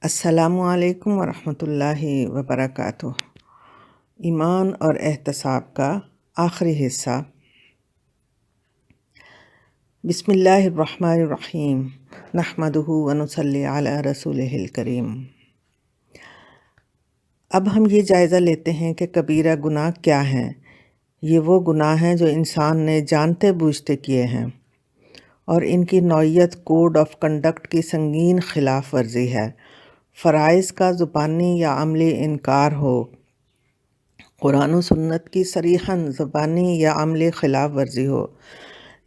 السلام علیکم ورحمۃ اللہ وبرکاتہ۔ ایمان اور احتساب کا آخری حصہ۔ بسم اللہ الرحمن الرحیم، نحمدہ ونصلی علی رسولہ الکریم۔ اب ہم یہ جائزہ لیتے ہیں کہ کبیرہ گناہ کیا ہیں۔ یہ وہ گناہ ہیں جو انسان نے جانتے بوجھتے کیے ہیں، اور ان کی نوعیت کوڈ آف کنڈکٹ کی سنگین خلاف ورزی ہے۔ فرائض کا زبانی یا عملی انکار ہو، قرآن و سنت کی صریحاً زبانی یا عملی خلاف ورزی ہو۔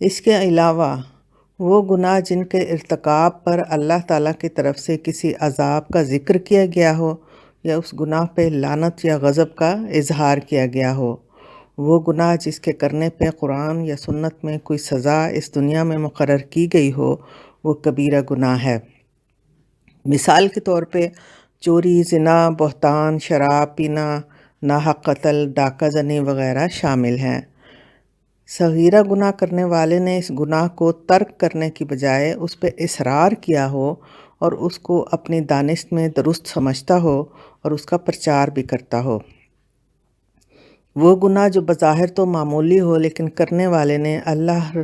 اس کے علاوہ وہ گناہ جن کے ارتکاب پر اللہ تعالیٰ کی طرف سے کسی عذاب کا ذکر کیا گیا ہو یا اس گناہ پہ لعنت یا غضب کا اظہار کیا گیا ہو۔ وہ گناہ جس کے کرنے پہ قرآن یا سنت میں کوئی سزا اس دنیا میں مقرر کی گئی ہو، وہ کبیرہ گناہ ہے۔ مثال کے طور پہ چوری، زنا، بہتان، شراب پینا، ناحق قتل، ڈاکہ زنی وغیرہ شامل ہیں۔ صغیرہ گناہ کرنے والے نے اس گناہ کو ترک کرنے کی بجائے اس پہ اصرار کیا ہو اور اس کو اپنی دانست میں درست سمجھتا ہو اور اس کا پرچار بھی کرتا ہو۔ وہ گناہ جو بظاہر تو معمولی ہو لیکن کرنے والے نے اللہ،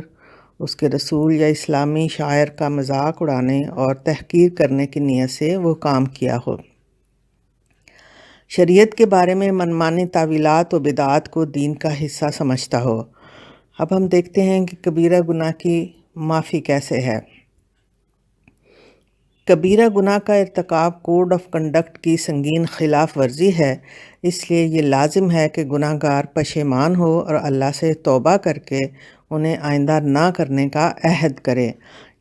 اس کے رسول یا اسلامی شاعر کا مذاق اڑانے اور تحقیر کرنے کی نیت سے وہ کام کیا ہو۔ شریعت کے بارے میں منمانی تعویلات و بدعات کو دین کا حصہ سمجھتا ہو۔ اب ہم دیکھتے ہیں کہ کبیرہ گناہ کی معافی کیسے ہے۔ کبیرہ گناہ کا ارتکاب کوڈ آف کنڈکٹ کی سنگین خلاف ورزی ہے، اس لیے یہ لازم ہے کہ گناہ گار پشیمان ہو اور اللہ سے توبہ کر کے انہیں آئندہ نہ کرنے کا عہد کرے۔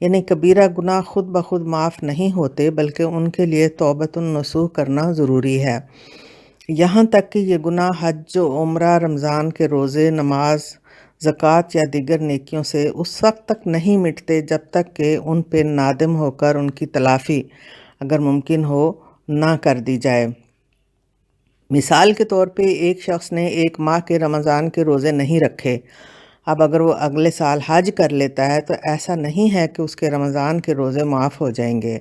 یعنی کبیرہ گناہ خود بخود معاف نہیں ہوتے، بلکہ ان کے لیے توبۃ النصوح کرنا ضروری ہے۔ یہاں تک کہ یہ گناہ حج و عمرہ، رمضان کے روزے، نماز، زکوٰۃ یا دیگر نیکیوں سے اس وقت تک نہیں مٹتے جب تک کہ ان پہ نادم ہو کر ان کی تلافی اگر ممکن ہو نہ کر دی جائے۔ مثال کے طور پہ ایک شخص نے ایک ماہ کے رمضان کے روزے نہیں رکھے۔ اب اگر وہ اگلے سال حج کر لیتا ہے تو ایسا نہیں ہے کہ اس کے رمضان کے روزے معاف ہو جائیں گے۔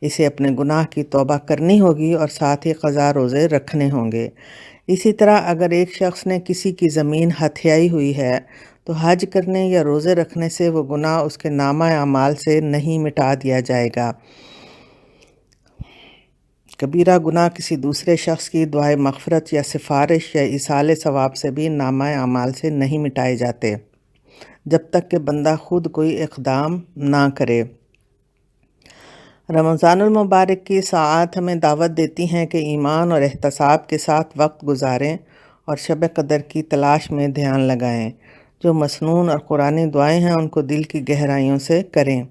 اسے اپنے گناہ کی توبہ کرنی ہوگی اور ساتھ ہی قضا روزے رکھنے ہوں گے۔ اسی طرح اگر ایک شخص نے کسی کی زمین ہتھیائی ہوئی ہے تو حج کرنے یا روزے رکھنے سے وہ گناہ اس کے نامہ اعمال سے نہیں مٹا دیا جائے گا۔ کبیرہ گناہ کسی دوسرے شخص کی دعائے مغفرت یا سفارش یا ایصال ثواب سے بھی نامہ اعمال سے نہیں مٹائے جاتے، جب تک کہ بندہ خود کوئی اقدام نہ کرے۔ رمضان المبارک کی ساعات ہمیں دعوت دیتی ہیں کہ ایمان اور احتساب کے ساتھ وقت گزاریں اور شب قدر کی تلاش میں دھیان لگائیں۔ جو مسنون اور قرآنی دعائیں ہیں ان کو دل کی گہرائیوں سے کریں۔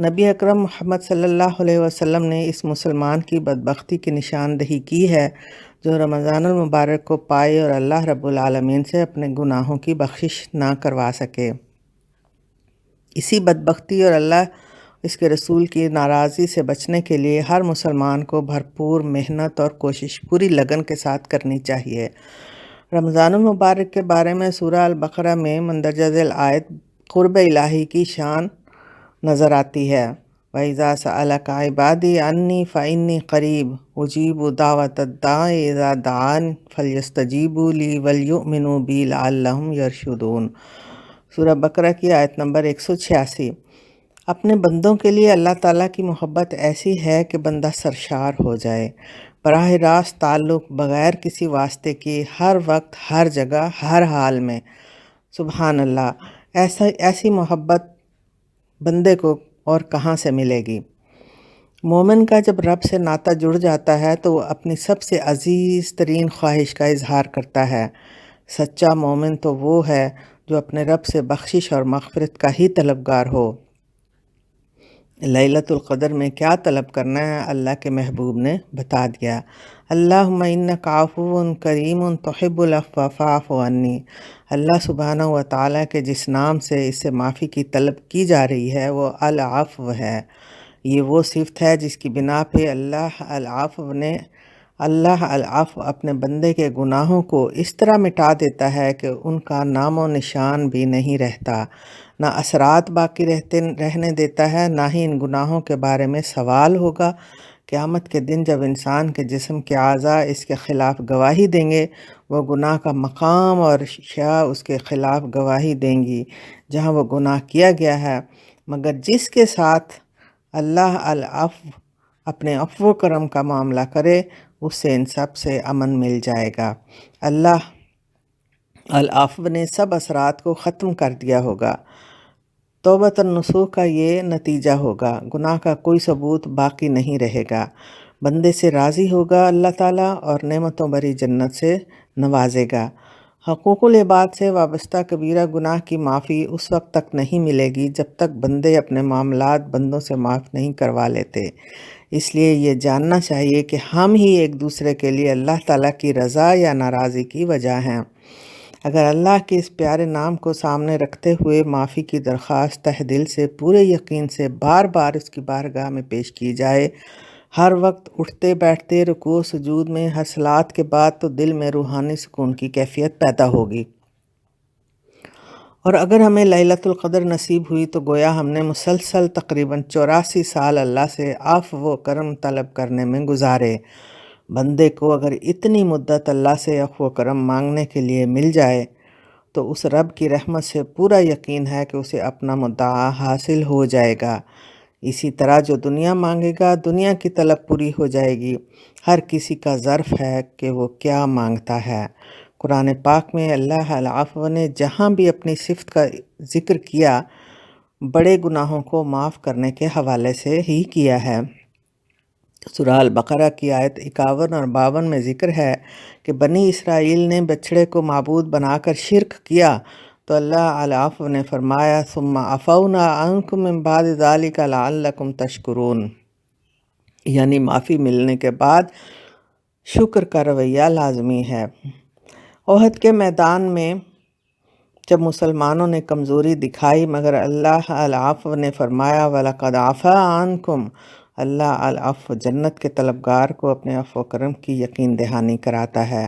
نبی اکرم محمد صلی اللہ علیہ وسلم نے اس مسلمان کی بدبختی کی نشاندہی کی ہے جو رمضان المبارک کو پائے اور اللہ رب العالمین سے اپنے گناہوں کی بخشش نہ کروا سکے۔ اسی بدبختی اور اللہ اس کے رسول کی ناراضی سے بچنے کے لیے ہر مسلمان کو بھرپور محنت اور کوشش پوری لگن کے ساتھ کرنی چاہیے۔ رمضان المبارک کے بارے میں سورہ البقرہ میں مندرجہ ذیل آیت قرب الہی کی شان نظر آتی ہے۔ وَإِذَا سَأَلَكَ عِبَادِي عَنِّي فَإِنِّي قَرِيبٌ أُجِيبُ دَعْوَةَ الدَّاعِ إِذَا دَعَانِ فَلْيَسْتَجِيبُوا لِي وَلْيُؤْمِنُوا بِي لَعَلَّهُمْ يَرْشُدُونَ۔ سورہ بقرہ کی آیت نمبر 186۔ اپنے بندوں کے لیے اللہ تعالیٰ کی محبت ایسی ہے کہ بندہ سرشار ہو جائے، براہ راست تعلق بغیر کسی واسطے کی، ہر وقت، ہر جگہ، ہر حال میں۔ سبحان اللہ، ایسی محبت بندے کو اور کہاں سے ملے گی؟ مومن کا جب رب سے ناطہ جڑ جاتا ہے تو وہ اپنی سب سے عزیز ترین خواہش کا اظہار کرتا ہے۔ سچا مومن تو وہ ہے جو اپنے رب سے بخشش اور مغفرت کا ہی طلبگار ہو۔ لیلۃ القدر میں کیا طلب کرنا ہے اللہ کے محبوب نے بتا دیا۔ اللہم انک عفو کریم تحب العفو فاعف عنی۔ اللہ سبحانہ و تعالیٰ کے جس نام سے اس سے معافی کی طلب کی جا رہی ہے وہ العفو ہے۔ یہ وہ صفت ہے جس کی بنا پہ اللہ العفو اپنے بندے کے گناہوں کو اس طرح مٹا دیتا ہے کہ ان کا نام و نشان بھی نہیں رہتا، نہ اثرات باقی رہنے دیتا ہے، نہ ہی ان گناہوں کے بارے میں سوال ہوگا قیامت کے دن جب انسان کے جسم کے اعضاء اس کے خلاف گواہی دیں گے، وہ گناہ کا مقام اور شیا اس کے خلاف گواہی دیں گی جہاں وہ گناہ کیا گیا ہے، مگر جس کے ساتھ اللہ العفو اپنے عفو و کرم کا معاملہ کرے اس سے ان سب سے امن مل جائے گا۔ اللہ العفو نے سب اثرات کو ختم کر دیا ہوگا۔ توبۃ النصوح کا یہ نتیجہ ہوگا، گناہ کا کوئی ثبوت باقی نہیں رہے گا، بندے سے راضی ہوگا اللہ تعالیٰ اور نعمتوں بھری جنت سے نوازے گا۔ حقوق العباد سے وابستہ کبیرہ گناہ کی معافی اس وقت تک نہیں ملے گی جب تک بندے اپنے معاملات بندوں سے معاف نہیں کروا لیتے۔ اس لیے یہ جاننا چاہیے کہ ہم ہی ایک دوسرے کے لیے اللہ تعالیٰ کی رضا یا ناراضی کی وجہ ہیں۔ اگر اللہ کے اس پیارے نام کو سامنے رکھتے ہوئے معافی کی درخواست تہ دل سے پورے یقین سے بار بار اس کی بارگاہ میں پیش کی جائے، ہر وقت اٹھتے بیٹھتے رکوع سجود میں، ہر صلات کے بعد، تو دل میں روحانی سکون کی کیفیت پیدا ہوگی۔ اور اگر ہمیں لیلۃ القدر نصیب ہوئی تو گویا ہم نے مسلسل تقریباً 84 سال اللہ سے عفو و کرم طلب کرنے میں گزارے۔ بندے کو اگر اتنی مدت اللہ سے عفو و کرم مانگنے کے لیے مل جائے تو اس رب کی رحمت سے پورا یقین ہے کہ اسے اپنا مدعا حاصل ہو جائے گا۔ اسی طرح جو دنیا مانگے گا دنیا کی طلب پوری ہو جائے گی۔ ہر کسی کا ظرف ہے کہ وہ کیا مانگتا ہے۔ قرآن پاک میں اللہ العفو نے جہاں بھی اپنی صفت کا ذکر کیا بڑے گناہوں کو معاف کرنے کے حوالے سے ہی کیا ہے۔ سورہ البقرہ کی آیت 51 اور 52 میں ذکر ہے کہ بنی اسرائیل نے بچھڑے کو معبود بنا کر شرک کیا تو اللہ العفو نے فرمایا ثم عفونا عنکم من بعد ذلک لعلکم تشکرون، یعنی معافی ملنے کے بعد شکر کا رویہ لازمی ہے۔ احد کے میدان میں جب مسلمانوں نے کمزوری دکھائی مگر اللہ العفو نے فرمایا وَلَقَدْ عَفَا عَنْكُمْ، اللہ العفو جنت کے طلبگار کو اپنے عفو و کرم کی یقین دہانی کراتا ہے۔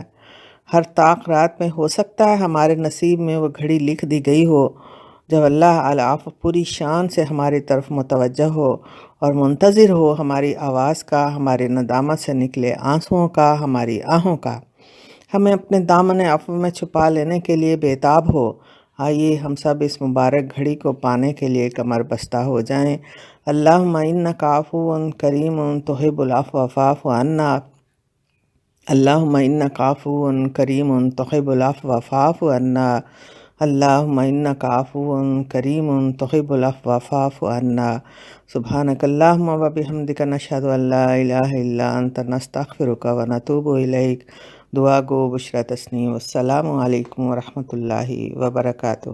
ہر طاق رات میں ہو سکتا ہے ہمارے نصیب میں وہ گھڑی لکھ دی گئی ہو جب اللہ العفو پوری شان سے ہماری طرف متوجہ ہو اور منتظر ہو ہماری آواز کا، ہماری ندامت سے نکلے آنسوؤں کا، ہماری آہوں کا، ہمیں اپنے دامن عفو میں چھپا لینے کے لیے بےتاب ہو۔ آئیے ہم سب اس مبارک گھڑی کو پانے کے لیے کمر بستہ ہو جائیں۔ اللہم انک عفو کریم تحب العفو فاعف عنا، اللہم انک عفو کریم تحب العفو فاعف عنا، اللہم انک عفو کریم تحب العفو فاعف عنا۔ سبحانک اللہم و بحمدک نشہد ان لا الہ الا انت نستغفرک و نتوب الیک۔ دعا گو بشرا تسنیم۔ السلام علیکم ورحمۃ اللہ وبرکاتہ۔